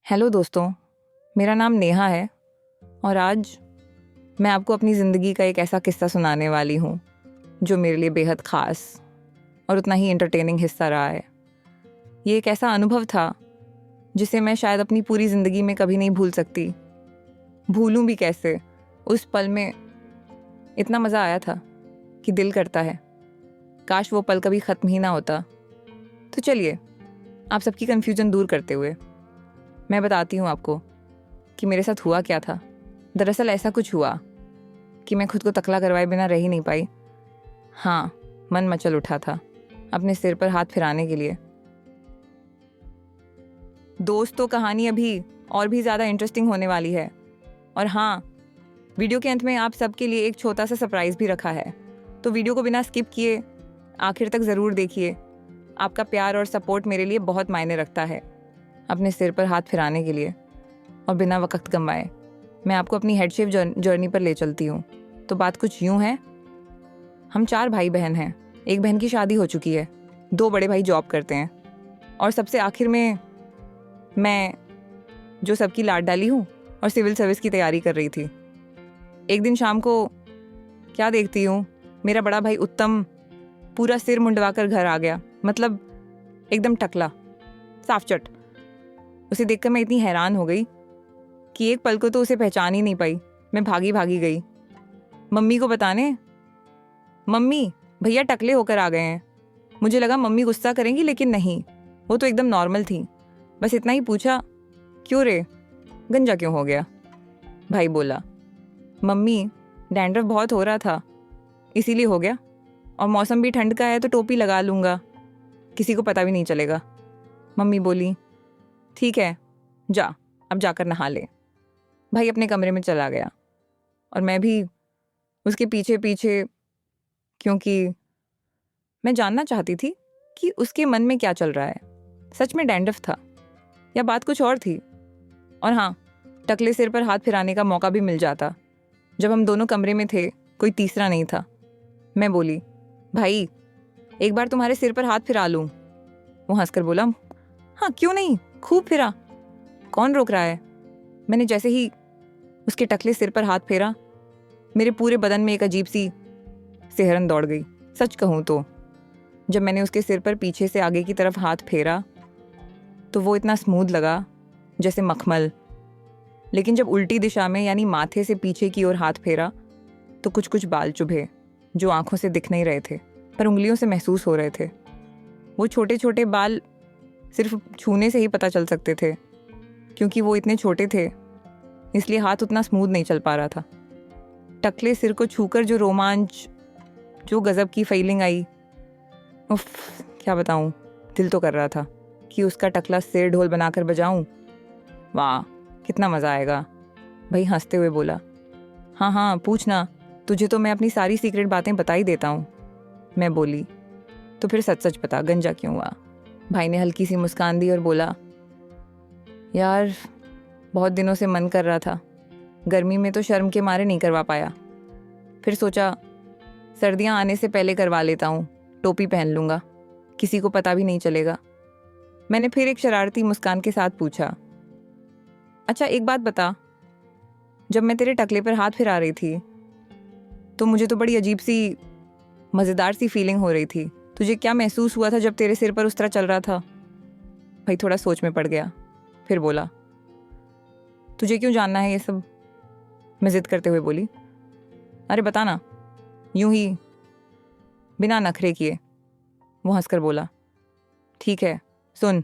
Hello दोस्तों, मेरा नाम नेहा है और आज मैं आपको अपनी ज़िंदगी का एक ऐसा किस्सा सुनाने वाली हूँ जो मेरे लिए बेहद ख़ास और उतना ही एंटरटेनिंग हिस्सा रहा है। ये एक ऐसा अनुभव था जिसे मैं शायद अपनी पूरी ज़िंदगी में कभी नहीं भूल सकती। भूलूं भी कैसे? उस पल में इतना मज़ा आया था कि दिल करता है काश वो पल कभी ख़त्म ही ना होता। तो चलिए, आप सबकी कन्फ्यूज़न दूर करते हुए मैं बताती हूँ आपको कि मेरे साथ हुआ क्या था। दरअसल ऐसा कुछ हुआ कि मैं खुद को तकला करवाए बिना रह ही नहीं पाई। हाँ, मन मचल उठा था अपने सिर पर हाथ फिराने के लिए। दोस्तों, कहानी अभी और भी ज़्यादा इंटरेस्टिंग होने वाली है। और हाँ, वीडियो के अंत में आप सबके लिए एक छोटा सा सरप्राइज़ भी रखा है, तो वीडियो को बिना स्किप किए आखिर तक ज़रूर देखिए। आपका प्यार और सपोर्ट मेरे लिए बहुत मायने रखता है। अपने सिर पर हाथ फिराने के लिए और बिना वक्त गंवाए मैं आपको अपनी हेडशेप जर्नी पर ले चलती हूँ। तो बात कुछ यूँ है, हम 4 भाई बहन हैं। एक बहन की शादी हो चुकी है, 2 बड़े भाई जॉब करते हैं और सबसे आखिर में मैं, जो सबकी लाड डाली हूँ और सिविल सर्विस की तैयारी कर रही थी। एक दिन शाम को क्या देखती हूँ, मेरा बड़ा भाई उत्तम पूरा सिर मुंडवा कर घर आ गया। मतलब एकदम टकला, साफ चट। उसे देखकर मैं इतनी हैरान हो गई कि एक पल को तो उसे पहचान ही नहीं पाई। मैं भागी भागी गई मम्मी को बताने। मम्मी, भैया टकले होकर आ गए हैं। मुझे लगा मम्मी गुस्सा करेंगी, लेकिन नहीं, वो तो एकदम नॉर्मल थी। बस इतना ही पूछा, क्यों रे, गंजा क्यों हो गया? भाई बोला, मम्मी डैंड्रफ बहुत हो रहा था इसीलिए हो गया, और मौसम भी ठंड का है तो टोपी लगा लूँगा, किसी को पता भी नहीं चलेगा। मम्मी बोली, ठीक है जा, अब जाकर नहा ले। भाई अपने कमरे में चला गया और मैं भी उसके पीछे पीछे, क्योंकि मैं जानना चाहती थी कि उसके मन में क्या चल रहा है। सच में डैंड्रफ था या बात कुछ और थी? और हाँ, टकले सिर पर हाथ फिराने का मौका भी मिल जाता। जब हम दोनों कमरे में थे, कोई तीसरा नहीं था। मैं बोली, भाई एक बार तुम्हारे सिर पर हाथ फिरा लूँ? वो हंसकर बोला, हाँ क्यों नहीं, खूब फिरा, कौन रोक रहा है। मैंने जैसे ही उसके टकले सिर पर हाथ फेरा, मेरे पूरे बदन में एक अजीब सी सिहरन दौड़ गई। सच कहूँ तो जब मैंने उसके सिर पर पीछे से आगे की तरफ हाथ फेरा तो वो इतना स्मूथ लगा जैसे मखमल। लेकिन जब उल्टी दिशा में यानी माथे से पीछे की ओर हाथ फेरा तो कुछ कुछ बाल चुभे जो आंखों से दिख नहीं रहे थे पर उंगलियों से महसूस हो रहे थे। वो छोटे छोटे बाल सिर्फ छूने से ही पता चल सकते थे, क्योंकि वो इतने छोटे थे इसलिए हाथ उतना स्मूथ नहीं चल पा रहा था। टकले सिर को छूकर जो रोमांच, जो गजब की फीलिंग आई, उफ, क्या बताऊं। दिल तो कर रहा था कि उसका टकला सिर ढोल बनाकर बजाऊं। वाह, कितना मज़ा आएगा। भाई हंसते हुए बोला, हाँ हाँ पूछना, तुझे तो मैं अपनी सारी सीक्रेट बातें बता ही देता हूँ। मैं बोली, तो फिर सच सच बता, गंजा क्यों हुआ? भाई ने हल्की सी मुस्कान दी और बोला, यार बहुत दिनों से मन कर रहा था, गर्मी में तो शर्म के मारे नहीं करवा पाया। फिर सोचा सर्दियाँ आने से पहले करवा लेता हूँ, टोपी पहन लूँगा, किसी को पता भी नहीं चलेगा। मैंने फिर एक शरारती मुस्कान के साथ पूछा, अच्छा एक बात बता, जब मैं तेरे टकले पर हाथ फिरा रही थी तो मुझे तो बड़ी अजीब सी मज़ेदार सी फीलिंग हो रही थी। तुझे क्या महसूस हुआ था जब तेरे सिर पर उस तरह चल रहा था? भाई थोड़ा सोच में पड़ गया, फिर बोला, तुझे क्यों जानना है ये सब? मैं जिद करते हुए बोली, अरे बता ना, यूं ही बिना नखरे किए। वो हंसकर बोला, ठीक है सुन,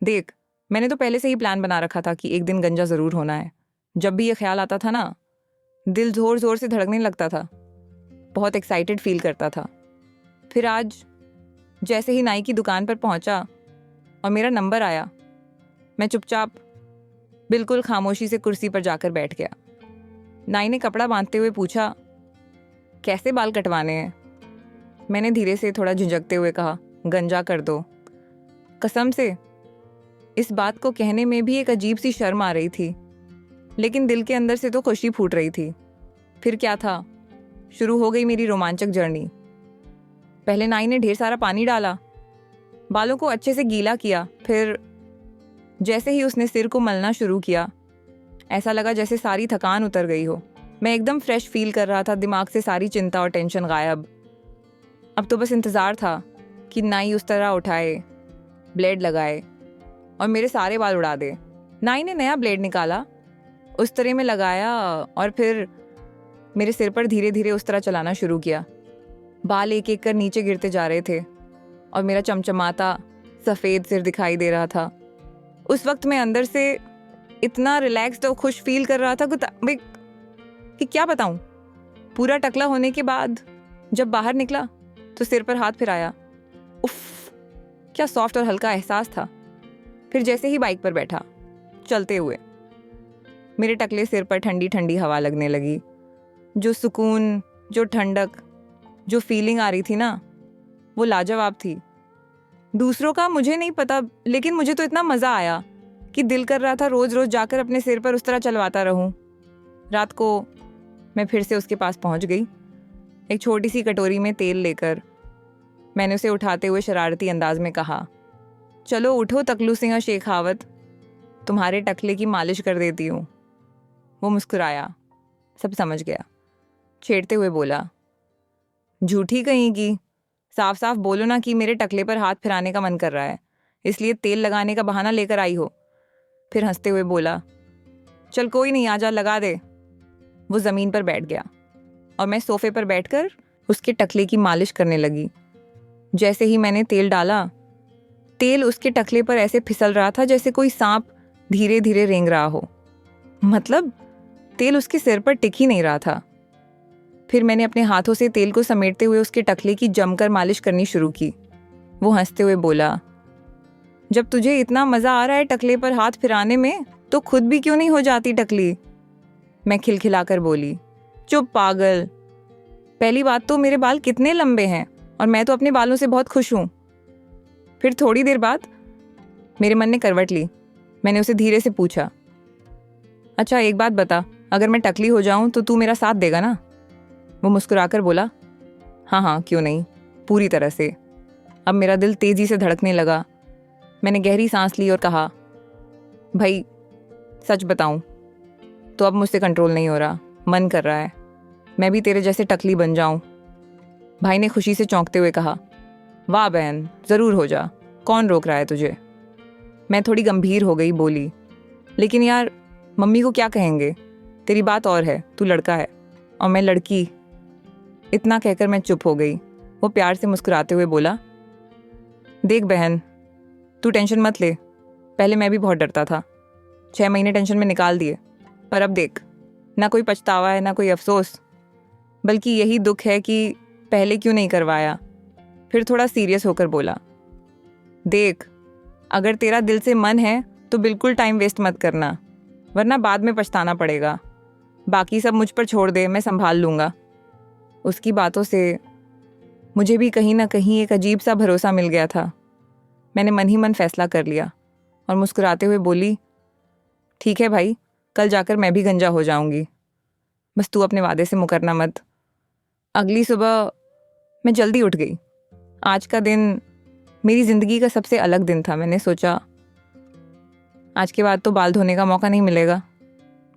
देख मैंने तो पहले से ही प्लान बना रखा था कि एक दिन गंजा ज़रूर होना है। जब भी ये ख्याल आता था ना, दिल ज़ोर ज़ोर से धड़कने लगता था, बहुत एक्साइटेड फील करता था। फिर आज जैसे ही नाई की दुकान पर पहुंचा और मेरा नंबर आया, मैं चुपचाप बिल्कुल खामोशी से कुर्सी पर जाकर बैठ गया। नाई ने कपड़ा बांधते हुए पूछा, कैसे बाल कटवाने हैं? मैंने धीरे से थोड़ा झिझकते हुए कहा, गंजा कर दो। कसम से इस बात को कहने में भी एक अजीब सी शर्म आ रही थी, लेकिन दिल के अंदर से तो खुशी फूट रही थी। फिर क्या था, शुरू हो गई मेरी रोमांचक जर्नी। पहले नाई ने ढेर सारा पानी डाला, बालों को अच्छे से गीला किया, फिर जैसे ही उसने सिर को मलना शुरू किया, ऐसा लगा जैसे सारी थकान उतर गई हो। मैं एकदम फ्रेश फील कर रहा था, दिमाग से सारी चिंता और टेंशन गायब। अब तो बस इंतज़ार था कि नाई उस तरह उठाए, ब्लेड लगाए और मेरे सारे बाल उड़ा दे। नाई ने नया ब्लेड निकाला, उस तरह में लगाया और फिर मेरे सिर पर धीरे धीरे उस तरह चलाना शुरू किया। बाल एक एक कर नीचे गिरते जा रहे थे और मेरा चमचमाता सफ़ेद सिर दिखाई दे रहा था। उस वक्त मैं अंदर से इतना रिलैक्स्ड और खुश फील कर रहा था कि क्या बताऊं। पूरा टकला होने के बाद जब बाहर निकला तो सिर पर हाथ फिराया। उफ, क्या सॉफ्ट और हल्का एहसास था। फिर जैसे ही बाइक पर बैठा, चलते हुए मेरे टकले सिर पर ठंडी ठंडी हवा लगने लगी। जो सुकून, जो ठंडक, जो फीलिंग आ रही थी ना, वो लाजवाब थी। दूसरों का मुझे नहीं पता, लेकिन मुझे तो इतना मज़ा आया कि दिल कर रहा था रोज़ रोज़ जाकर अपने सिर पर उस तरह चलवाता रहूं। रात को मैं फिर से उसके पास पहुंच गई। एक छोटी सी कटोरी में तेल लेकर मैंने उसे उठाते हुए शरारती अंदाज में कहा, चलो उठो तकलू सिंह शेखावत, तुम्हारे टकले की मालिश कर देती हूँ। वो मुस्कुराया, सब समझ गया। छेड़ते हुए बोला, झूठी कहीं की, साफ साफ बोलो ना कि मेरे टकले पर हाथ फिराने का मन कर रहा है, इसलिए तेल लगाने का बहाना लेकर आई हो। फिर हंसते हुए बोला, चल कोई नहीं, आजा लगा दे। वो ज़मीन पर बैठ गया और मैं सोफे पर बैठकर उसके टकले की मालिश करने लगी। जैसे ही मैंने तेल डाला, तेल उसके टकले पर ऐसे फिसल रहा था जैसे कोई सांप धीरे धीरे रेंग रहा हो। मतलब तेल उसके सिर पर टिक ही नहीं रहा था। फिर मैंने अपने हाथों से तेल को समेटते हुए उसके टकले की जमकर मालिश करनी शुरू की। वो हंसते हुए बोला, जब तुझे इतना मज़ा आ रहा है टकले पर हाथ फिराने में, तो खुद भी क्यों नहीं हो जाती टकली। मैं खिलखिलाकर बोली, चुप पागल, पहली बात तो मेरे बाल कितने लंबे हैं और मैं तो अपने बालों से बहुत खुश हूँ। फिर थोड़ी देर बाद मेरे मन ने करवट ली। मैंने उसे धीरे से पूछा, अच्छा एक बात बता, अगर मैं टकली हो जाऊं तो तू मेरा साथ देगा ना। वो मुस्कुराकर बोला, हाँ हाँ क्यों नहीं, पूरी तरह से। अब मेरा दिल तेज़ी से धड़कने लगा। मैंने गहरी सांस ली और कहा, भाई सच बताऊं तो अब मुझसे कंट्रोल नहीं हो रहा, मन कर रहा है मैं भी तेरे जैसे टकली बन जाऊं। भाई ने खुशी से चौंकते हुए कहा, वाह बहन, ज़रूर हो जा, कौन रोक रहा है तुझे। मैं थोड़ी गंभीर हो गई, बोली, लेकिन यार मम्मी को क्या कहेंगे, तेरी बात और है, तू लड़का है और मैं लड़की। इतना कहकर मैं चुप हो गई। वो प्यार से मुस्कुराते हुए बोला, देख बहन, तू टेंशन मत ले, पहले मैं भी बहुत डरता था, 6 महीने टेंशन में निकाल दिए, पर अब देख, ना कोई पछतावा है ना कोई अफसोस, बल्कि यही दुख है कि पहले क्यों नहीं करवाया। फिर थोड़ा सीरियस होकर बोला, देख, अगर तेरा दिल से मन है तो बिल्कुल टाइम वेस्ट मत करना, वरना बाद में पछताना पड़ेगा। बाकी सब मुझ पर छोड़ दे, मैं संभाल लूँगा। उसकी बातों से मुझे भी कहीं ना कहीं एक अजीब सा भरोसा मिल गया था। मैंने मन ही मन फैसला कर लिया और मुस्कुराते हुए बोली, ठीक है भाई, कल जाकर मैं भी गंजा हो जाऊंगी, बस तू अपने वादे से मुकरना मत। अगली सुबह मैं जल्दी उठ गई। आज का दिन मेरी ज़िंदगी का सबसे अलग दिन था। मैंने सोचा आज के बाद तो बाल धोने का मौका नहीं मिलेगा,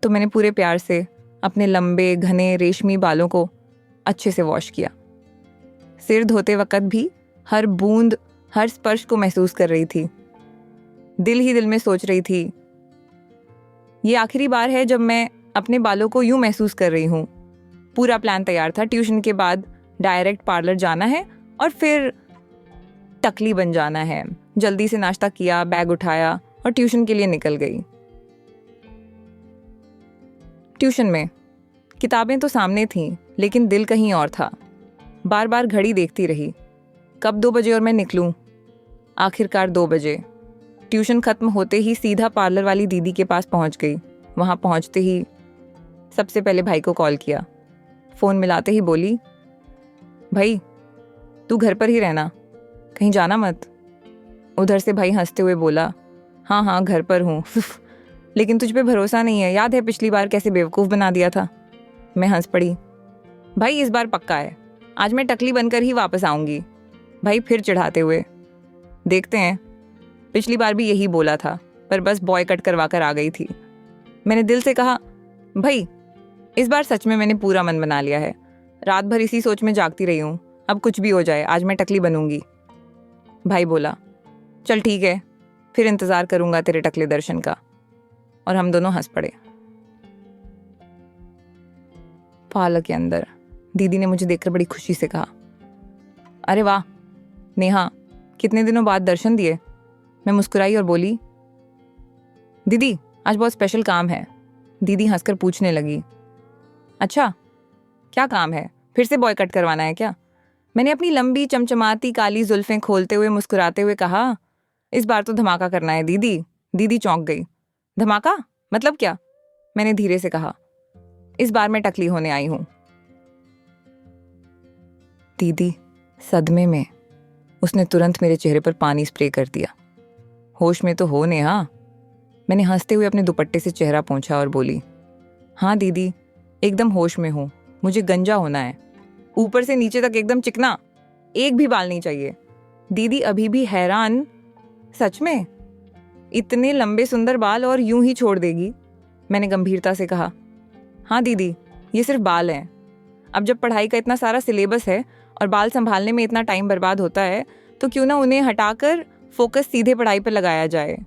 तो मैंने पूरे प्यार से अपने लंबे घने रेशमी बालों को अच्छे से वॉश किया। सिर धोते वक्त भी हर बूंद, हर स्पर्श को महसूस कर रही थी। दिल ही दिल में सोच रही थी, ये आखिरी बार है जब मैं अपने बालों को यूं महसूस कर रही हूँ। पूरा प्लान तैयार था, ट्यूशन के बाद डायरेक्ट पार्लर जाना है और फिर टकली बन जाना है। जल्दी से नाश्ता किया, बैग उठाया और ट्यूशन के लिए निकल गई। ट्यूशन में किताबें तो सामने थीं, लेकिन दिल कहीं और था। बार बार घड़ी देखती रही, कब 2 बजे और मैं निकलूं। आखिरकार 2 बजे। ट्यूशन ख़त्म होते ही सीधा पार्लर वाली दीदी के पास पहुंच गई। वहां पहुंचते ही सबसे पहले भाई को कॉल किया। फ़ोन मिलाते ही बोली, भाई तू घर पर ही रहना, कहीं जाना मत। उधर से भाई हंसते हुए बोला, हाँ हाँ घर पर हूँ लेकिन तुझ पे भरोसा नहीं है, याद है पिछली बार कैसे बेवकूफ़ बना दिया था। मैं हंस पड़ी, भाई इस बार पक्का है, आज मैं टकली बनकर ही वापस आऊँगी। भाई फिर चिढ़ाते हुए, देखते हैं, पिछली बार भी यही बोला था, पर बस बॉय कट करवा कर आ गई थी। मैंने दिल से कहा, भाई इस बार सच में मैंने पूरा मन बना लिया है। रात भर इसी सोच में जागती रही हूँ, अब कुछ भी हो जाए आज मैं टकली बनूंगी। भाई बोला, चल ठीक है, फिर इंतज़ार करूंगा तेरे टकले दर्शन का। और हम दोनों हंस पड़े। पार्लर के अंदर दीदी ने मुझे देखकर बड़ी खुशी से कहा, अरे वाह नेहा, कितने दिनों बाद दर्शन दिए। मैं मुस्कुराई और बोली, दीदी आज बहुत स्पेशल काम है। दीदी हंसकर पूछने लगी, अच्छा क्या काम है, फिर से बॉय कट करवाना है क्या? मैंने अपनी लंबी चमचमाती काली जुल्फें खोलते हुए मुस्कुराते हुए कहा, इस बार तो धमाका करना है दीदी। दीदी चौंक गई। धमाका मतलब क्या? मैंने धीरे से कहा, इस बार मैं टकली होने आई हूं। दीदी सदमे में उसने तुरंत मेरे चेहरे पर पानी स्प्रे कर दिया। होश में तो हो नेहा। मैंने हंसते हुए अपने दुपट्टे से चेहरा पोंछा और बोली, हाँ दीदी एकदम होश में हूं। मुझे गंजा होना है, ऊपर से नीचे तक एकदम चिकना, एक भी बाल नहीं चाहिए। दीदी अभी भी हैरान, सच में इतने लंबे सुंदर बाल और यूं ही छोड़ देगी? मैंने गंभीरता से कहा, हाँ दीदी ये सिर्फ बाल हैं। अब जब पढ़ाई का इतना सारा सिलेबस है और बाल संभालने में इतना टाइम बर्बाद होता है तो क्यों ना उन्हें हटाकर फोकस सीधे पढ़ाई पर लगाया जाए।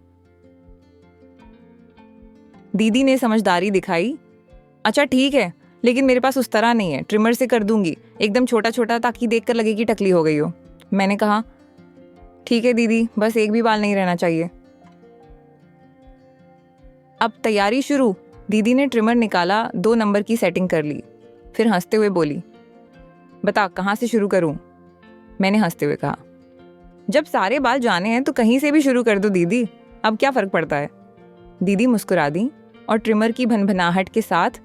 दीदी ने समझदारी दिखाई, अच्छा ठीक है, लेकिन मेरे पास उस तरह नहीं है, ट्रिमर से कर दूंगी, एकदम छोटा छोटा, ताकि देखकर लगे कि टकली हो गई हो। मैंने कहा, ठीक है दीदी, बस एक भी बाल नहीं रहना चाहिए। अब तैयारी शुरू। दीदी ने ट्रिमर निकाला, 2 नंबर की सेटिंग कर ली, फिर हंसते हुए बोली, बता कहाँ से शुरू करूं? मैंने हंसते हुए कहा, जब सारे बाल जाने हैं तो कहीं से भी शुरू कर दो दीदी, अब क्या फर्क पड़ता है। दीदी मुस्कुरा दी और ट्रिमर की भनभनाहट के साथ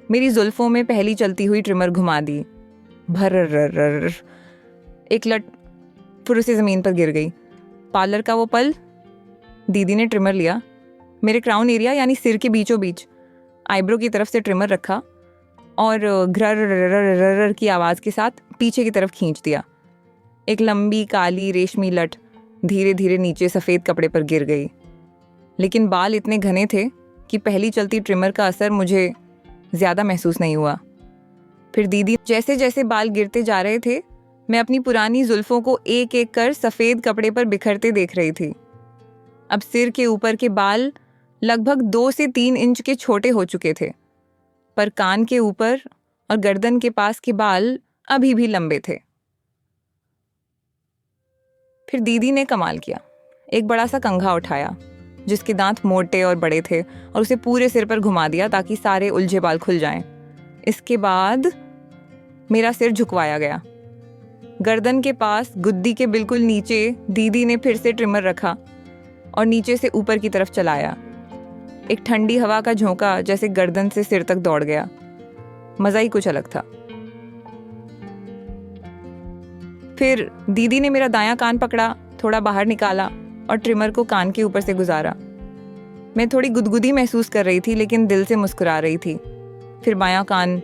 मेरी जुल्फों में पहली चलती हुई ट्रिमर घुमा दी। भर्रर्रर्र, एक लट फिर उसे ज़मीन पर गिर गई। पार्लर का वो पल। दीदी ने ट्रिमर लिया, मेरे क्राउन एरिया यानी सिर के बीचों बीच आईब्रो की तरफ से ट्रिमर रखा और घर्रर्रर्रर की आवाज़ के साथ पीछे की तरफ खींच दिया। एक लंबी काली रेशमी लट धीरे धीरे नीचे सफ़ेद कपड़े पर गिर गई, लेकिन बाल इतने घने थे कि पहली चलती ट्रिमर का असर मुझे ज़्यादा महसूस नहीं हुआ। फिर दीदी जैसे जैसे बाल गिरते जा रहे थे, मैं अपनी पुरानी जुल्फ़ों को एक एक कर सफ़ेद कपड़े पर बिखरते देख रही थी। अब सिर के ऊपर के बाल लगभग 2 से 3 इंच के छोटे हो चुके थे, पर कान के ऊपर और गर्दन के पास के बाल अभी भी लंबे थे। फिर दीदी ने कमाल किया, एक बड़ा सा कंघा उठाया जिसके दांत मोटे और बड़े थे और उसे पूरे सिर पर घुमा दिया ताकि सारे उलझे बाल खुल जाएं। इसके बाद मेरा सिर झुकवाया गया। गर्दन के पास गुद्दी के बिल्कुल नीचे दीदी ने फिर से ट्रिमर रखा और नीचे से ऊपर की तरफ चलाया। एक ठंडी हवा का झोंका जैसे गर्दन से सिर तक दौड़ गया। मज़ा ही कुछ अलग था। फिर दीदी ने मेरा दायां कान पकड़ा, थोड़ा बाहर निकाला और ट्रिमर को कान के ऊपर से गुजारा। मैं थोड़ी गुदगुदी महसूस कर रही थी, लेकिन दिल से मुस्कुरा रही थी। फिर बायां कान,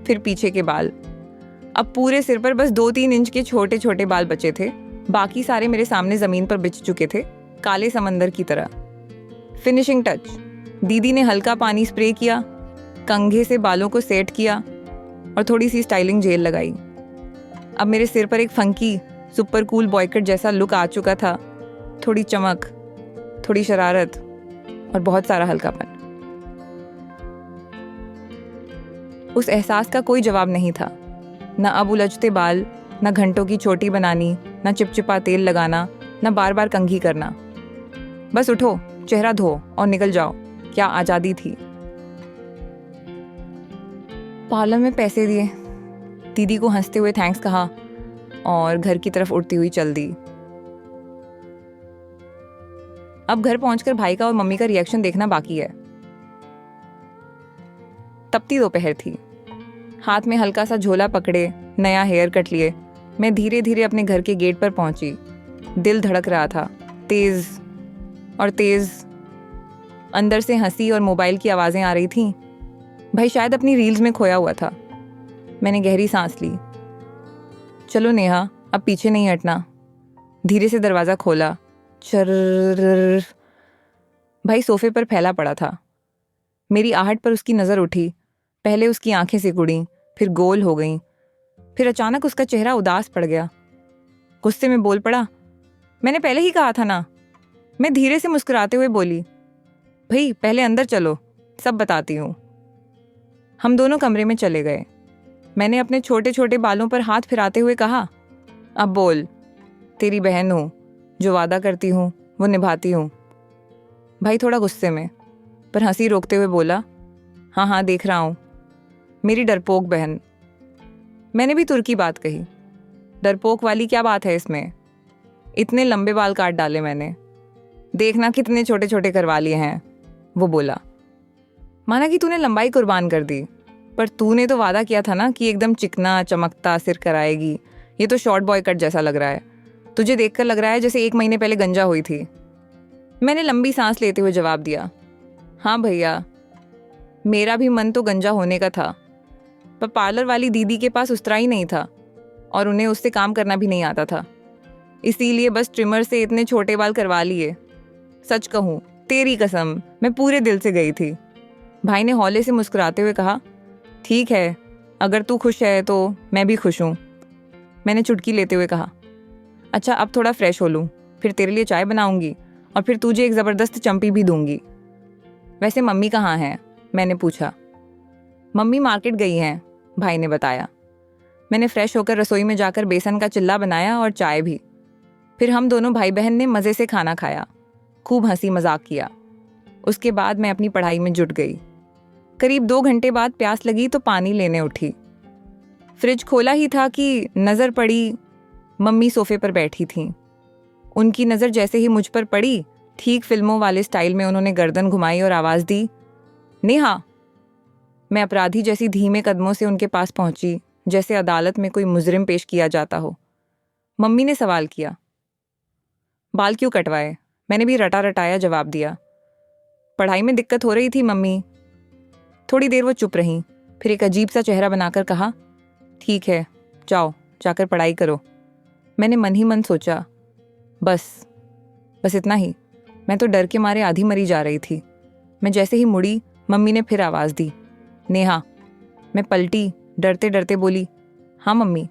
फिर पीछे के बाल। अब पूरे सिर पर बस 2-3 इंच के छोटे छोटे बाल बचे थे, बाकी सारे मेरे सामने ज़मीन पर बिछ चुके थे, काले समंदर की तरह। फिनिशिंग टच, दीदी ने हल्का पानी स्प्रे किया, कंघे से बालों को सेट किया और थोड़ी सी स्टाइलिंग जेल लगाई। अब मेरे सिर पर एक फंकी सुपर कूल बॉयकट जैसा लुक आ चुका था। थोड़ी चमक, थोड़ी शरारत और बहुत सारा हल्कापन। उस एहसास का कोई जवाब नहीं था। न अब उलझते बाल, न घंटों की चोटी बनानी, न चिपचिपा तेल लगाना, न बार बार कंघी करना। बस उठो, चेहरा धो और निकल जाओ। क्या आज़ादी थी। पार्लर में पैसे दिए, दीदी को हंसते हुए थैंक्स कहा और घर की तरफ उड़ती हुई चल दी। अब घर पहुंचकर भाई का और मम्मी का रिएक्शन देखना बाकी है। तपती दोपहर थी। हाथ में हल्का सा झोला पकड़े, नया हेयर कट लिए, मैं धीरे धीरे अपने घर के गेट पर पहुंची। दिल धड़क रहा था, तेज और तेज। अंदर से हंसी और मोबाइल की आवाज़ें आ रही थीं। भाई शायद अपनी रील्स में खोया हुआ था। मैंने गहरी सांस ली। चलो नेहा, अब पीछे नहीं हटना। धीरे से दरवाज़ा खोला। चर्र। भाई सोफे पर फैला पड़ा था। मेरी आहट पर उसकी नज़र उठी। पहले उसकी आंखें सिकुड़ी, फिर गोल हो गईं, फिर अचानक उसका चेहरा उदास पड़ गया। गुस्से में बोल पड़ा, मैंने पहले ही कहा था ना। मैं धीरे से मुस्कुराते हुए बोली, भाई पहले अंदर चलो, सब बताती हूँ। हम दोनों कमरे में चले गए। मैंने अपने छोटे छोटे बालों पर हाथ फिराते हुए कहा, अब बोल, तेरी बहन हूँ, जो वादा करती हूँ वो निभाती हूँ। भाई थोड़ा गुस्से में, पर हंसी रोकते हुए बोला, हाँ हाँ देख रहा हूँ, मेरी डरपोक बहन। मैंने भी तुर्की बात कही, डरपोक वाली क्या बात है इसमें? इतने लंबे बाल काट डाले मैंने, देखना कितने छोटे छोटे करवा लिए हैं। वो बोला, माना कि तूने लंबाई कुर्बान कर दी, पर तूने तो वादा किया था ना कि एकदम चिकना चमकता सिर कराएगी। ये तो शॉर्ट बॉय कट जैसा लग रहा है। तुझे देखकर लग रहा है जैसे 1 महीने पहले गंजा हुई थी। मैंने लंबी सांस लेते हुए जवाब दिया, हाँ भैया, मेरा भी मन तो गंजा होने का था, पर पार्लर वाली दीदी के पास उस्तरा ही नहीं था और उन्हें उससे काम करना भी नहीं आता था, इसीलिए बस ट्रिमर से इतने छोटे बाल करवा लिए। सच कहूँ, तेरी कसम, मैं पूरे दिल से गई थी। भाई ने हौले से मुस्कुराते हुए कहा, ठीक है, अगर तू खुश है तो मैं भी खुश हूँ। मैंने चुटकी लेते हुए कहा, अच्छा अब थोड़ा फ्रेश हो लूँ, फिर तेरे लिए चाय बनाऊंगी और फिर तुझे एक ज़बरदस्त चंपी भी दूंगी। वैसे मम्मी कहाँ हैं? मैंने पूछा। मम्मी मार्केट गई हैं, भाई ने बताया। मैंने फ्रेश होकर रसोई में जाकर बेसन का चिल्ला बनाया और चाय भी। फिर हम दोनों भाई बहन ने मज़े से खाना खाया, खूब हंसी मजाक किया। उसके बाद मैं अपनी पढ़ाई में जुट गई। करीब 2 घंटे बाद प्यास लगी तो पानी लेने उठी। फ्रिज खोला ही था कि नज़र पड़ी, मम्मी सोफे पर बैठी थीं। उनकी नज़र जैसे ही मुझ पर पड़ी, ठीक फिल्मों वाले स्टाइल में उन्होंने गर्दन घुमाई और आवाज़ दी, नेहा। मैं अपराधी जैसी धीमे कदमों से उनके पास पहुंची, जैसे अदालत में कोई मुजरिम पेश किया जाता हो। मम्मी ने सवाल किया, बाल क्यों कटवाए? मैंने भी रटा रटाया जवाब दिया, पढ़ाई में दिक्कत हो रही थी मम्मी। थोड़ी देर वो चुप रहीं, फिर एक अजीब सा चेहरा बनाकर कहा, ठीक है, जाओ जाकर पढ़ाई करो। मैंने मन ही मन सोचा, बस इतना ही। मैं तो डर के मारे आधी मरी जा रही थी। मैं जैसे ही मुड़ी, मम्मी ने फिर आवाज़ दी, नेहा। मैं पलटी, डरते डरते बोली, हाँ मम्मी।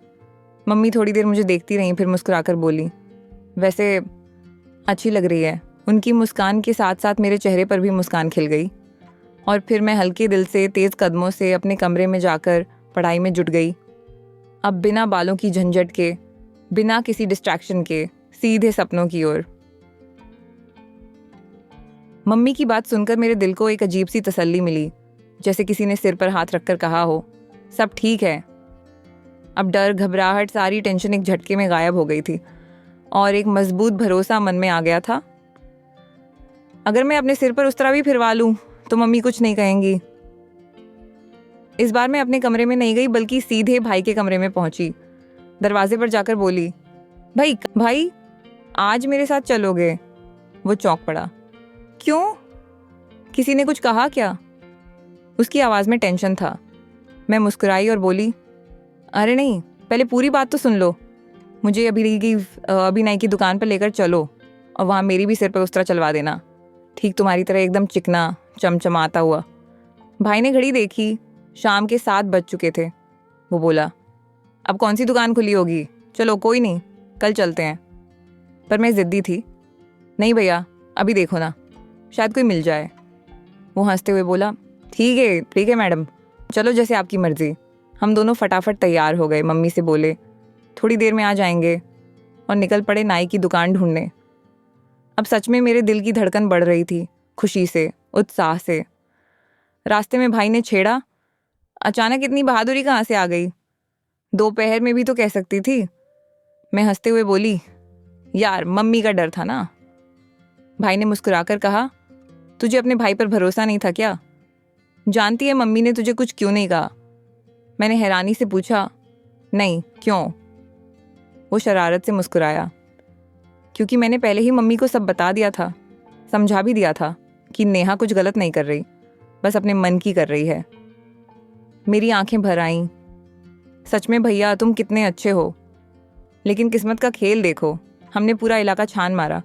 मम्मी थोड़ी देर मुझे देखती रहीं, फिर मुस्कुराकर बोली, वैसे अच्छी लग रही है। उनकी मुस्कान के साथ साथ मेरे चेहरे पर भी मुस्कान खिल गई और फिर मैं हल्के दिल से तेज़ कदमों से अपने कमरे में जाकर पढ़ाई में जुट गई। अब बिना बालों की झंझट के, बिना किसी डिस्ट्रैक्शन के, सीधे सपनों की ओर। मम्मी की बात सुनकर मेरे दिल को एक अजीब सी तसल्ली मिली, जैसे किसी ने सिर पर हाथ रखकर कहा हो, सब ठीक है। अब डर, घबराहट, सारी टेंशन एक झटके में गायब हो गई थी और एक मजबूत भरोसा मन में आ गया था, अगर मैं अपने सिर पर उस्तरा भी फिरवा लूं तो मम्मी कुछ नहीं कहेंगी। इस बार मैं अपने कमरे में नहीं गई, बल्कि सीधे भाई के कमरे में पहुंची। दरवाजे पर जाकर बोली, भाई आज मेरे साथ चलोगे? वो चौंक पड़ा, क्यों? किसी ने कुछ कहा क्या? उसकी आवाज़ में टेंशन था। मैं मुस्कुराई और बोली, अरे नहीं, पहले पूरी बात तो सुन लो। मुझे अभिनय की दुकान पर लेकर चलो और वहाँ मेरी भी सिर पर उस्तरा चलवा देना, ठीक तुम्हारी तरह एकदम चिकना चमचमाता हुआ। भाई ने घड़ी देखी, शाम के 7 बज चुके थे। वो बोला, अब कौन सी दुकान खुली होगी? चलो कोई नहीं, कल चलते हैं। पर मैं ज़िद्दी थी, नहीं भैया, अभी देखो ना, शायद कोई मिल जाए। वो हंसते हुए बोला, ठीक है मैडम, चलो जैसे आपकी मर्ज़ी। हम दोनों फटाफट तैयार हो गए, मम्मी से बोले, थोड़ी देर में आ जाएंगे, और निकल पड़े नाई की दुकान ढूंढने। अब सच में मेरे दिल की धड़कन बढ़ रही थी, खुशी से, उत्साह से। रास्ते में भाई ने छेड़ा, अचानक इतनी बहादुरी कहाँ से आ गई? दोपहर में भी तो कह सकती थी। मैं हंसते हुए बोली, यार मम्मी का डर था ना। भाई ने मुस्कुराकर कहा, तुझे अपने भाई पर भरोसा नहीं था क्या? जानती है मम्मी ने तुझे कुछ क्यों नहीं कहा? मैंने हैरानी से पूछा, नहीं, क्यों? वो शरारत से मुस्कुराया, क्योंकि मैंने पहले ही मम्मी को सब बता दिया था, समझा भी दिया था कि नेहा कुछ गलत नहीं कर रही, बस अपने मन की कर रही है। मेरी आंखें भर आईं। सच में भैया, तुम कितने अच्छे हो, लेकिन किस्मत का खेल देखो, हमने पूरा इलाका छान मारा,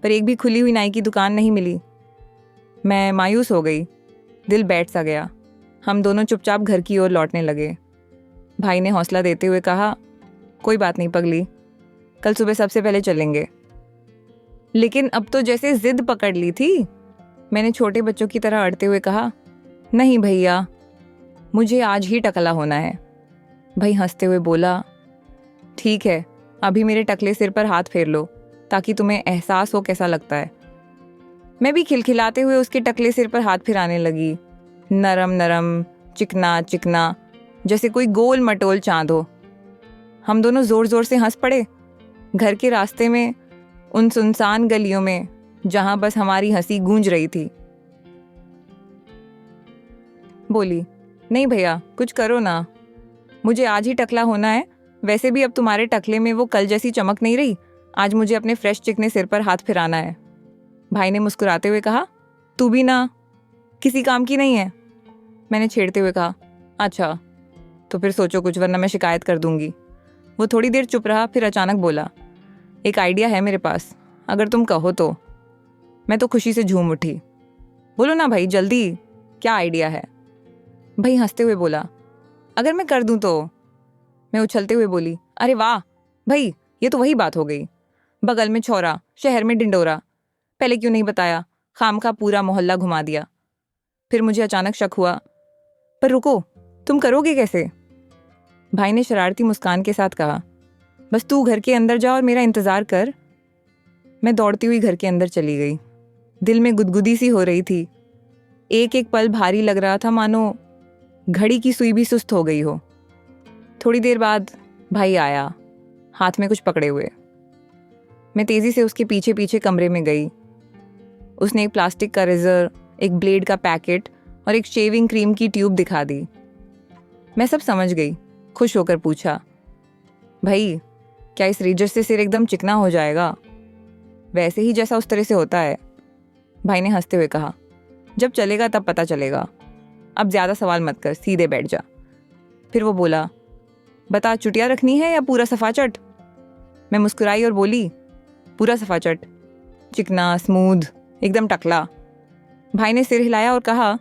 पर एक भी खुली हुई नाई की दुकान नहीं मिली। मैं मायूस हो गई, दिल बैठ सा गया। हम दोनों चुपचाप घर की ओर लौटने लगे। भाई ने हौसला देते हुए कहा, कोई बात नहीं पगली, कल सुबह सबसे पहले चलेंगे। लेकिन अब तो जैसे जिद पकड़ ली थी। मैंने छोटे बच्चों की तरह अड़ते हुए कहा, नहीं भैया, मुझे आज ही टकला होना है। भाई हंसते हुए बोला, ठीक है, अभी मेरे टकले सिर पर हाथ फेर लो ताकि तुम्हें एहसास हो कैसा लगता है। मैं भी खिलखिलाते हुए उसके टकले सिर पर हाथ फिराने लगी। नरम नरम, चिकना चिकना, जैसे कोई गोल मटोल चांद हो। हम दोनों जोर जोर से हंस पड़े। घर के रास्ते में, उन सुनसान गलियों में जहां बस हमारी हंसी गूंज रही थी। बोली, नहीं भैया, कुछ करो ना, मुझे आज ही टकला होना है। वैसे भी अब तुम्हारे टकले में वो कल जैसी चमक नहीं रही। आज मुझे अपने फ्रेश चिकने सिर पर हाथ फिराना है। भाई ने मुस्कुराते हुए कहा, तू भी ना किसी काम की नहीं है। मैंने छेड़ते हुए कहा, अच्छा तो फिर सोचो कुछ, वरना मैं शिकायत कर दूंगी। वो थोड़ी देर चुप रहा, फिर अचानक बोला, एक आइडिया है मेरे पास, अगर तुम कहो तो। मैं तो खुशी से झूम उठी। बोलो ना भाई, जल्दी, क्या आइडिया है? भाई हंसते हुए बोला, अगर मैं कर दूं तो? मैं उछलते हुए बोली, अरे वाह भाई, ये तो वही बात हो गई। बगल में छौरा, शहर में डिंडोरा, पहले क्यों नहीं बताया? खाम का पूरा मोहल्ला घुमा दिया। फिर मुझे अचानक शक हुआ, पर रुको, तुम करोगे कैसे? भाई ने शरारती मुस्कान के साथ कहा, बस तू घर के अंदर जा और मेरा इंतजार कर। मैं दौड़ती हुई घर के अंदर चली गई। दिल में गुदगुदी सी हो रही थी। एक एक पल भारी लग रहा था, मानो घड़ी की सुई भी सुस्त हो गई हो। थोड़ी देर बाद भाई आया, हाथ में कुछ पकड़े हुए। मैं तेजी से उसके पीछे पीछे कमरे में गई। उसने एक प्लास्टिक का रेजर, एक ब्लेड का पैकेट और एक शेविंग क्रीम की ट्यूब दिखा दी। मैं सब समझ गई। खुश होकर पूछा, भाई क्या इस रेजर से सिर एकदम चिकना हो जाएगा? वैसे ही जैसा उस तरह से होता है। भाई ने हंसते हुए कहा, जब चलेगा तब पता चलेगा। अब ज्यादा सवाल मत कर, सीधे बैठ जा। फिर वो बोला, बता, चुटिया रखनी है या पूरा सफाचट? मैं मुस्कुराई और बोली, पूरा सफाचट, चिकना, स्मूथ, एकदम टकला। भाई ने सिर हिलाया और कहा,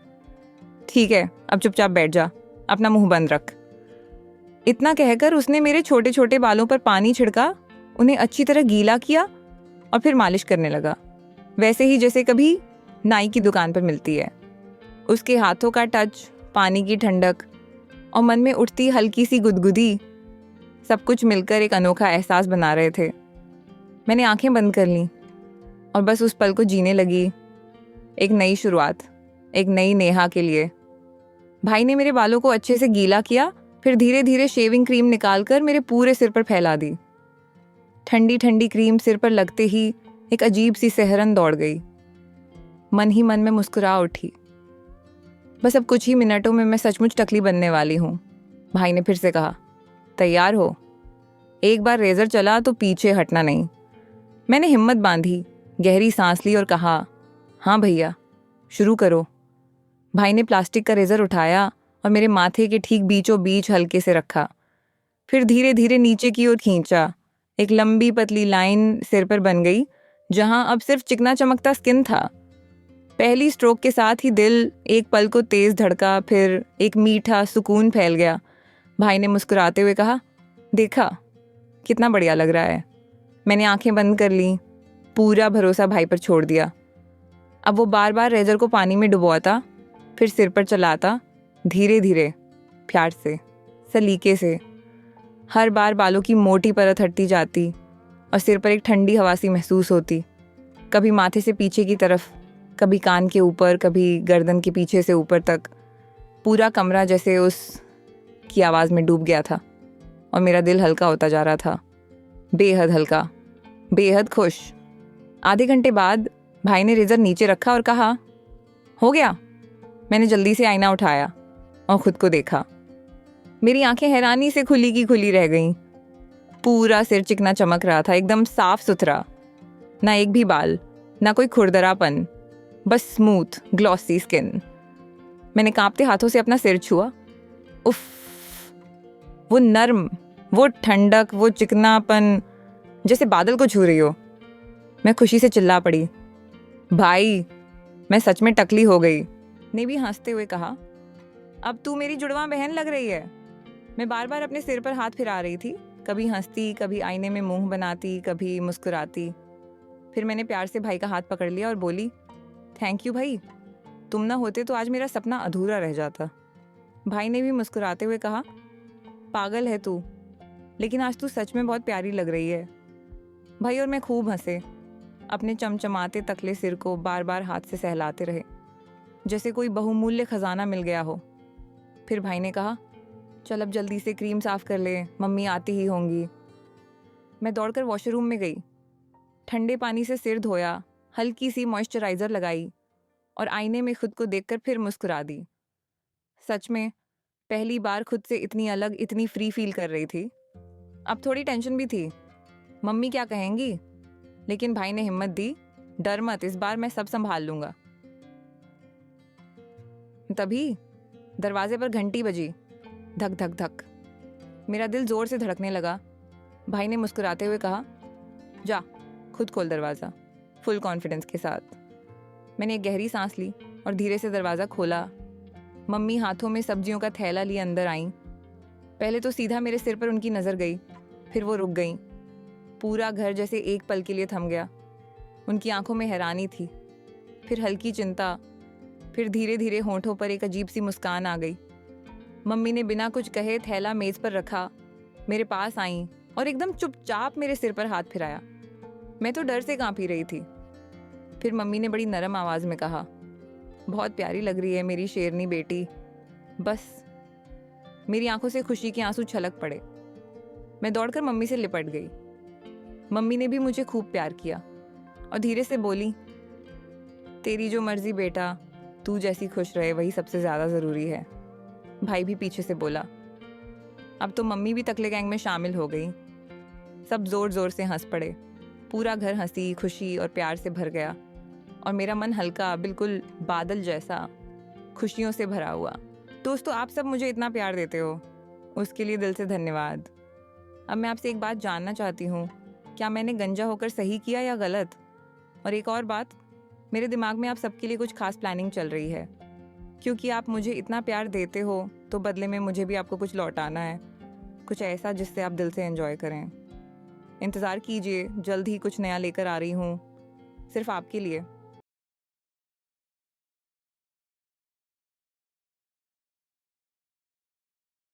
ठीक है, अब चुपचाप बैठ जा, अपना मुंह बंद रख। इतना कहकर उसने मेरे छोटे छोटे बालों पर पानी छिड़का, उन्हें अच्छी तरह गीला किया और फिर मालिश करने लगा, वैसे ही जैसे कभी नाई की दुकान पर मिलती है। उसके हाथों का टच, पानी की ठंडक और मन में उठती हल्की सी गुदगुदी, सब कुछ मिलकर एक अनोखा एहसास बना रहे थे। मैंने आंखें बंद कर लीं और बस उस पल को जीने लगी। एक नई शुरुआत, एक नई नेहा के लिए। भाई ने मेरे बालों को अच्छे से गीला किया, फिर धीरे धीरे शेविंग क्रीम निकालकर मेरे पूरे सिर पर फैला दी। ठंडी ठंडी क्रीम सिर पर लगते ही एक अजीब सी सिहरन दौड़ गई। मन ही मन में मुस्कुरा उठी। बस अब कुछ ही मिनटों में मैं सचमुच टकली बनने वाली हूँ। भाई ने फिर से कहा, तैयार हो? एक बार रेजर चला तो पीछे हटना नहीं। मैंने हिम्मत बांधी, गहरी सांस ली और कहा, हाँ भैया, शुरू करो। भाई ने प्लास्टिक का रेजर उठाया और मेरे माथे के ठीक बीचों बीच हल्के से रखा, फिर धीरे धीरे नीचे की ओर खींचा। एक लंबी पतली लाइन सिर पर बन गई, जहां अब सिर्फ चिकना चमकता स्किन था। पहली स्ट्रोक के साथ ही दिल एक पल को तेज धड़का, फिर एक मीठा सुकून फैल गया। भाई ने मुस्कुराते हुए कहा, देखा कितना बढ़िया लग रहा है। मैंने आंखें बंद कर ली, पूरा भरोसा भाई पर छोड़ दिया। अब वो बार बार रेजर को पानी में डुबोता, फिर सिर पर चलाता, धीरे धीरे, प्यार से, सलीके से। हर बार बालों की मोटी परत हटती जाती और सिर पर एक ठंडी हवा सी महसूस होती, कभी माथे से पीछे की तरफ, कभी कान के ऊपर, कभी गर्दन के पीछे से ऊपर तक। पूरा कमरा जैसे उस की आवाज़ में डूब गया था और मेरा दिल हल्का होता जा रहा था, बेहद हल्का, बेहद खुश। आधे घंटे बाद भाई ने रेजर नीचे रखा और कहा, हो गया? मैंने जल्दी से आईना उठाया और खुद को देखा। मेरी आंखें हैरानी से खुली की खुली रह गईं। पूरा सिर चिकना चमक रहा था, एकदम साफ सुथरा, ना एक भी बाल, ना कोई खुरदरापन, बस स्मूथ ग्लॉसी स्किन। मैंने कांपते हाथों से अपना सिर छुआ। उफ, वो नर्म, वो ठंडक, वो चिकनापन, जैसे बादल को छू रही हो। मैं खुशी से चिल्ला पड़ी, भाई मैं सच में टकली हो गई। ने भी हंसते हुए कहा, अब तू मेरी जुड़वा बहन लग रही है। मैं बार बार अपने सिर पर हाथ फिरा रही थी, कभी हंसती, कभी आईने में मुंह बनाती, कभी मुस्कुराती। फिर मैंने प्यार से भाई का हाथ पकड़ लिया और बोली, थैंक यू भाई, तुम ना होते तो आज मेरा सपना अधूरा रह जाता। भाई ने भी मुस्कुराते हुए कहा, पागल है तू, लेकिन आज तू सच में बहुत प्यारी लग रही है। भाई और मैं खूब हंसे, अपने चमचमाते तकले सिर को बार बार हाथ से सहलाते रहे, जैसे कोई बहुमूल्य खजाना मिल गया हो। फिर भाई ने कहा, चल अब जल्दी से क्रीम साफ कर ले, मम्मी आती ही होंगी। मैं दौड़कर वॉशरूम में गई, ठंडे पानी से सिर धोया, हल्की सी मॉइस्चराइज़र लगाई और आईने में खुद को देखकर फिर मुस्कुरा दी। सच में पहली बार खुद से इतनी अलग, इतनी फ्री फील कर रही थी। अब थोड़ी टेंशन भी थी, मम्मी क्या कहेंगी, लेकिन भाई ने हिम्मत दी, डर मत, इस बार मैं सब संभाल लूंगा। तभी दरवाजे पर घंटी बजी, धक धक धक। मेरा दिल जोर से धड़कने लगा। भाई ने मुस्कुराते हुए कहा, जा खुद खोल दरवाज़ा, फुल कॉन्फिडेंस के साथ। मैंने एक गहरी सांस ली और धीरे से दरवाज़ा खोला। मम्मी हाथों में सब्जियों का थैला लिए अंदर आईं। पहले तो सीधा मेरे सिर पर उनकी नज़र गई, फिर वो रुक गईं। पूरा घर जैसे एक पल के लिए थम गया। उनकी आंखों में हैरानी थी, फिर हल्की चिंता, फिर धीरे धीरे होंठों पर एक अजीब सी मुस्कान आ गई। मम्मी ने बिना कुछ कहे थैला मेज़ पर रखा, मेरे पास आईं और एकदम चुपचाप मेरे सिर पर हाथ फिराया। मैं तो डर से कांपी रही थी। फिर मम्मी ने बड़ी नरम आवाज़ में कहा, बहुत प्यारी लग रही है मेरी शेरनी बेटी। बस मेरी आंखों से खुशी के आंसू छलक पड़े। मैं दौड़कर मम्मी से लिपट गई। मम्मी ने भी मुझे खूब प्यार किया और धीरे से बोली, तेरी जो मर्जी बेटा, तू जैसी खुश रहे वही सबसे ज़्यादा ज़रूरी है। भाई भी पीछे से बोला। अब तो मम्मी भी तकले गैंग में शामिल हो गई। सब ज़ोर ज़ोर से हंस पड़े। पूरा घर हंसी, खुशी और प्यार से भर गया और मेरा मन हल्का, बिल्कुल बादल जैसा, खुशियों से भरा हुआ। दोस्तों, आप सब मुझे इतना प्यार देते हो, उसके लिए दिल से धन्यवाद। अब मैं आपसे एक बात जानना चाहती हूँ, क्या मैंने गंजा होकर सही किया या गलत? और एक और बात, मेरे दिमाग में आप सबके लिए कुछ खास प्लानिंग चल रही है, क्योंकि आप मुझे इतना प्यार देते हो तो बदले में मुझे भी आपको कुछ लौटाना है, कुछ ऐसा जिससे आप दिल से एंजॉय करें। इंतज़ार कीजिए, जल्द ही कुछ नया लेकर आ रही हूँ, सिर्फ आपके लिए।